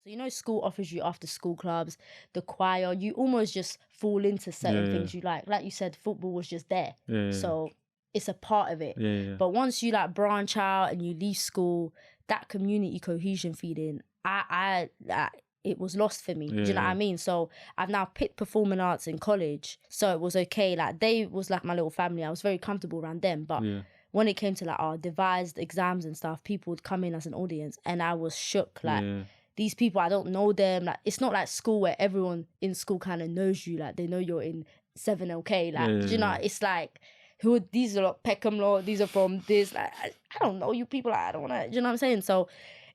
So, you know, school offers you after school clubs, the choir, you almost just fall into certain things you like. Like you said, football was just there. So it's a part of it. But once you like branch out and you leave school, that community cohesion feeling, it was lost for me. Do you know what I mean? So I've now picked performing arts in college. So it was okay. Like they was like my little family. I was very comfortable around them. But when it came to like our devised exams and stuff, people would come in as an audience and I was shook. Like these people, I don't know them. Like it's not like school where everyone in school kind of knows you. Like they know you're in 7LK. Like, do you know, it's like, who are these are like Peckham Law, these are from this. Like I don't know you people. Like, I don't want to, do you know what I'm saying? So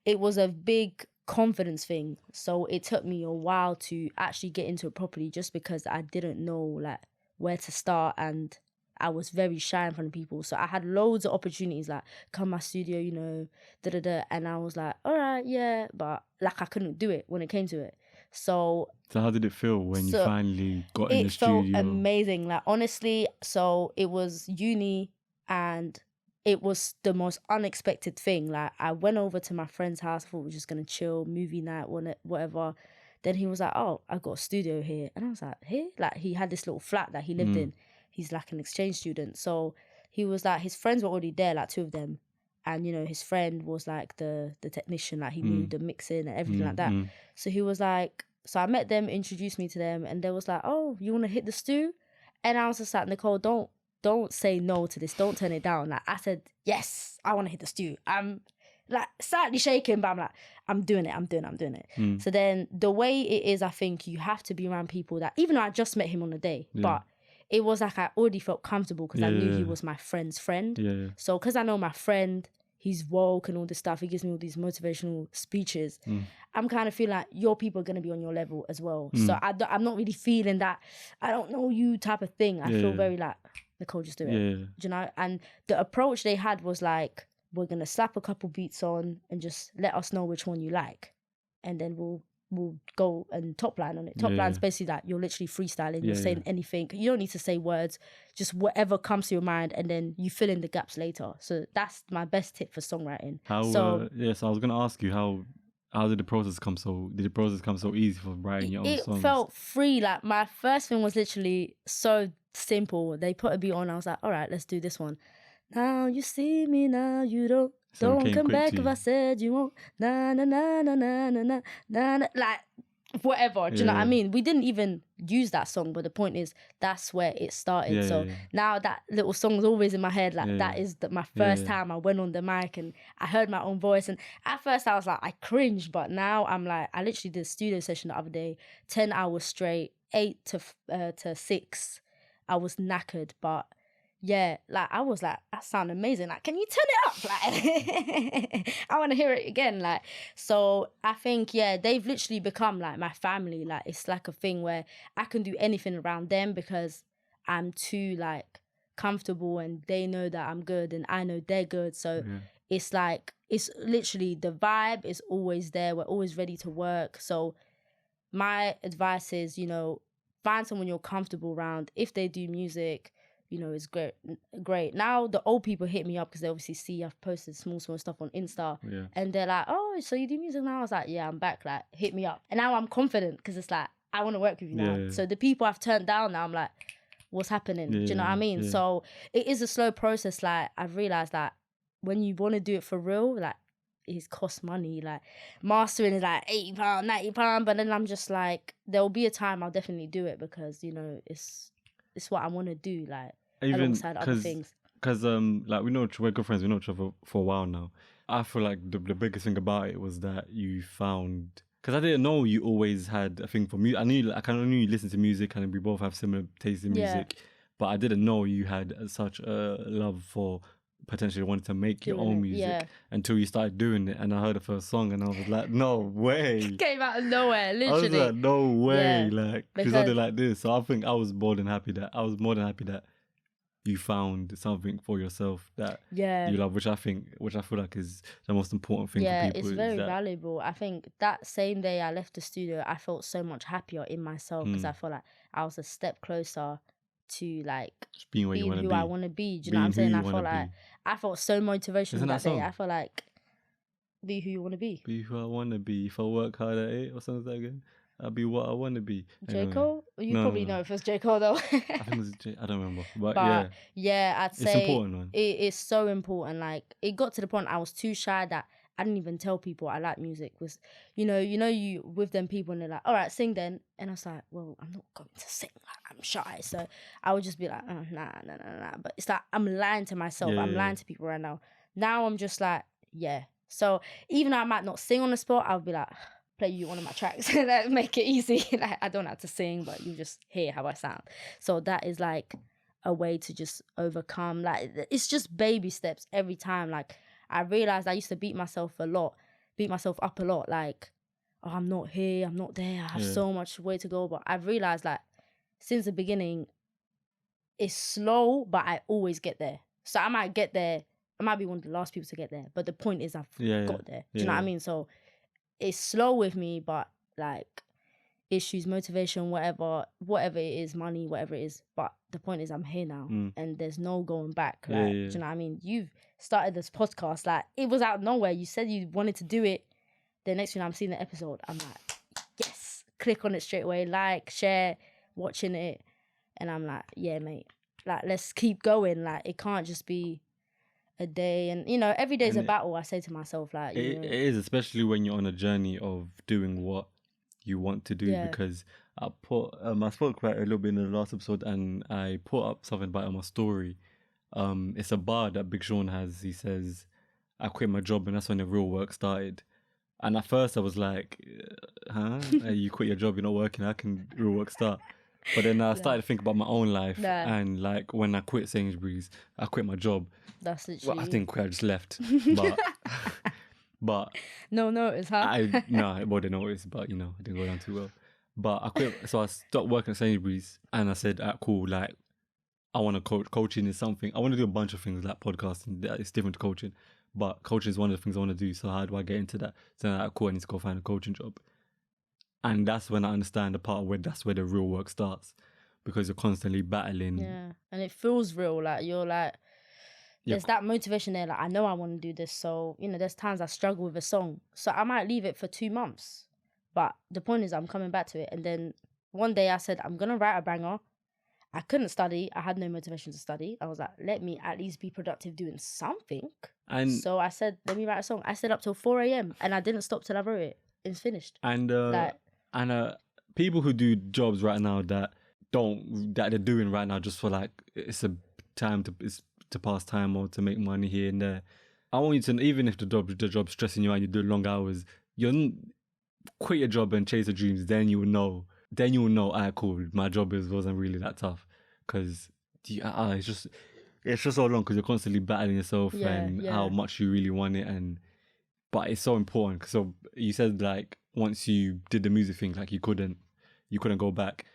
it was a big confidence thing. So it took me a while to actually get into it properly just because I didn't know like where to start and I was very shy in front of people. So I had loads of opportunities like come my studio, you know, and I was like, all right, yeah, but like I couldn't do it when it came to it. So how did it feel when you finally got in the studio? It felt amazing. Like honestly, so it was uni and it was the most unexpected thing. Like I went over to my friend's house, I thought we were just gonna chill, movie night, whatever. Then he was like, oh, I got a studio here. And I was like, here? Like he had this little flat that he lived in. He's like an exchange student. So he was like, his friends were already there, like 2 of them. And, you know, his friend was like the technician, like he knew the mixing and everything like that. So he was like, so I met them, introduced me to them, and they was like, oh, you want to hit the stew? And I was just like, Nicole, don't say no to this. Don't turn it down. Like I said, yes, I want to hit the stew. I'm like slightly shaking, but I'm like, I'm doing it. So then the way it is, I think you have to be around people that, even though I just met him on the day, but it was like I already felt comfortable because I knew he was my friend's friend. So because I know my friend, he's woke and all this stuff, he gives me all these motivational speeches. I'm kind of feeling like your people are going to be on your level as well. So I'm not really feeling that I don't know you type of thing. I feel very like, Nicole, just do it. Do you know? And the approach they had was like, we're going to slap a couple beats on and just let us know which one you like. And then we'll go and top line on it. Top line's basically that you're literally freestyling, you're saying anything. You don't need to say words, just whatever comes to your mind, and then you fill in the gaps later. So that's my best tip for songwriting. So I was gonna ask you how did the process come so easy for writing your own songs? It felt free. Like my first thing was literally so simple. They put a beat on, I was like, all right, let's do this one. Now you see me, now you don't come back if I said you won't. Na na na na na na na na. Like whatever. Do you know what I mean? We didn't even use that song, but the point is that's where it started. Now that little song's always in my head. Like that is my first time I went on the mic and I heard my own voice. And at first I was like, I cringed, but now I'm like, I literally did a studio session the other day, 10 hours straight, 8 to 6. I was knackered, but yeah, like I was like, that sound amazing. Like, can you turn it up? Like, I want to hear it again. Like, so I think, they've literally become like my family. Like, it's like a thing where I can do anything around them because I'm too like comfortable and they know that I'm good and I know they're good. So it's like, it's literally the vibe is always there. We're always ready to work. So my advice is, you know, find someone you're comfortable around. If they do music, you know, it's great. Now the old people hit me up because they obviously see I've posted small stuff on Insta, and they're like, "Oh, so you do music now?" I was like, "Yeah, I'm back. Like, hit me up." And now I'm confident because it's like I want to work with you now. So the people I've turned down now, I'm like, "What's happening?" Do you know what I mean? So it is a slow process. Like I've realized that when you want to do it for real, like it costs money. Like mastering is like £80, £90, but then I'm just like, there will be a time I'll definitely do it because you know it's what I want to do. Like. Even alongside other things. Because like we're good friends, we know each other for a while now. I feel like the biggest thing about it was that you found, because I didn't know you always had a thing for music. I knew you listen to music and we both have similar tastes in music, but I didn't know you had such a love for potentially wanting to make your own music until you started doing it. And I heard the first song and I was like, no way. It came out of nowhere, literally. I was like, no way. Like, because I did like this. So I think I was more than happy that you found something for yourself that you love, which I feel like is the most important thing for people. It's very valuable. I think that same day I left the studio, I felt so much happier in myself because I felt like I was a step closer to like being who I want to be. Do you know what I'm saying? I felt so motivational that day. I felt like Be who you want to be. Be who I want to be. If I work hard at it, or something like that, I'll be what I want to be. J. Cole? You probably know if it's J. Cole though. I think it was I don't remember. But yeah, I'd say it's important, man. It's so important. Like, it got to the point I was too shy that I didn't even tell people I like music. Was you with them people and they're like, all right, sing then. And I was like, well, I'm not going to sing. Like, I'm shy. So I would just be like, oh, nah. But it's like I'm lying to myself. I'm lying to people right now. Now I'm just like, yeah. So even though I might not sing on the spot, I'll be like, play you one of my tracks. Like, make it easy. Like, I don't have to sing, but you just hear how I sound. So that is like a way to just overcome. Like, it's just baby steps every time. Like, I realized I used to beat myself up a lot. Like, oh, I'm not here, I'm not there, I have so much way to go. But I've realized, like, since the beginning, it's slow, but I always get there. So I might get there, I might be one of the last people to get there, but the point is I've got there. Do you know what I mean? So it's slow with me, but like issues, motivation, whatever it is, money, whatever it is. But the point is I'm here now and there's no going back. Like, do you know what I mean? You've started this podcast, like, it was out of nowhere. You said you wanted to do it. The next thing I'm seeing the episode, I'm like, yes, click on it straight away, like, share, watching it. And I'm like, yeah, mate, like, let's keep going. Like, it can't just be a day, and every day's a battle. I say to myself, like, it is, especially when you're on a journey of doing what you want to do. Because I spoke about it a little bit in the last episode, and I put up something about it on my story. It's a bar that Big Sean has. He says, I quit my job and that's when the real work started. And at first I was like, huh? You quit your job, you're not working, how can real work start? But then I started to think about my own life, and like when I quit Sainsbury's, I quit my job. That's literally... Well, I didn't quit, I just left. But no notice, huh? Well, they noticed, but it didn't go down too well. But I quit, so I stopped working at Sainsbury's, and I said, cool, like, I want to coach. Coaching is something, I want to do a bunch of things like podcasting, it's different to coaching, but coaching is one of the things I want to do, so how do I get into that? So I'm like, cool, I need to go find a coaching job. And that's when I understand the part where that's where the real work starts, because you're constantly battling. Yeah, and it feels real. Like, you're like, there's that motivation there. Like, I know I want to do this. So, there's times I struggle with a song. So I might leave it for 2 months. But the point is I'm coming back to it. And then one day I said, I'm going to write a banger. I couldn't study. I had no motivation to study. I was like, let me at least be productive doing something. And so I said, let me write a song. I stayed up till 4 a.m. and I didn't stop till I wrote it. It's finished. And people who do jobs right now that they're doing right now just for like, it's a time to pass time or to make money here and there. I want you to, even if the job's stressing you out and you do long hours, quit your job and chase your dreams. Then you will know. Cool, my job wasn't really that tough, because it's just so long, because you're constantly battling yourself and how much you really want it. But it's so important. So you said, like, once you did the music thing, like, you couldn't go back.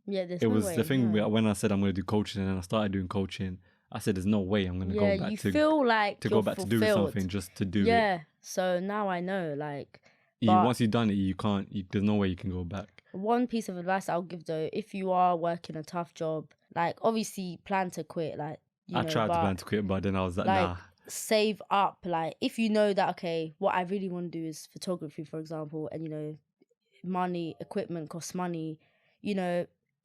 Yeah, it was the thing when I said I'm going to do coaching, and I started doing coaching. I said, there's no way I'm going to go back you feel like to go back to doing something just to do it. Yeah, so now I know, like... once you've done it, you can't... there's no way you can go back. One piece of advice I'll give, though, if you are working a tough job, like, obviously plan to quit, like... I tried to plan to quit, but then I was like, nah. Save up, like, if you know that, okay, what I really want to do is photography, for example, and, money, equipment costs money,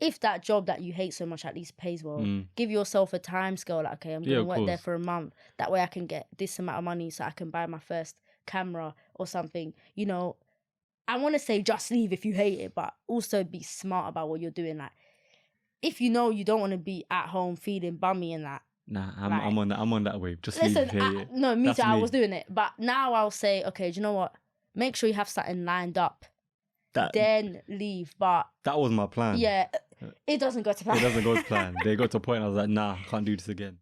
if that job that you hate so much at least pays well, give yourself a time scale, like, okay, I'm going to work there for a month. That way I can get this amount of money so I can buy my first camera or something. I want to say just leave if you hate it, but also be smart about what you're doing. Like, if you don't want to be at home feeling bummy and that. Nah, I'm on that wave. Just leave if you hate it. No, me too, I was doing it. But now I'll say, okay, do you know what? Make sure you have something lined up. Then leave. But that was my plan. Yeah. It doesn't go to plan. It doesn't go to plan. They got to a point I was like, nah, I can't do this again.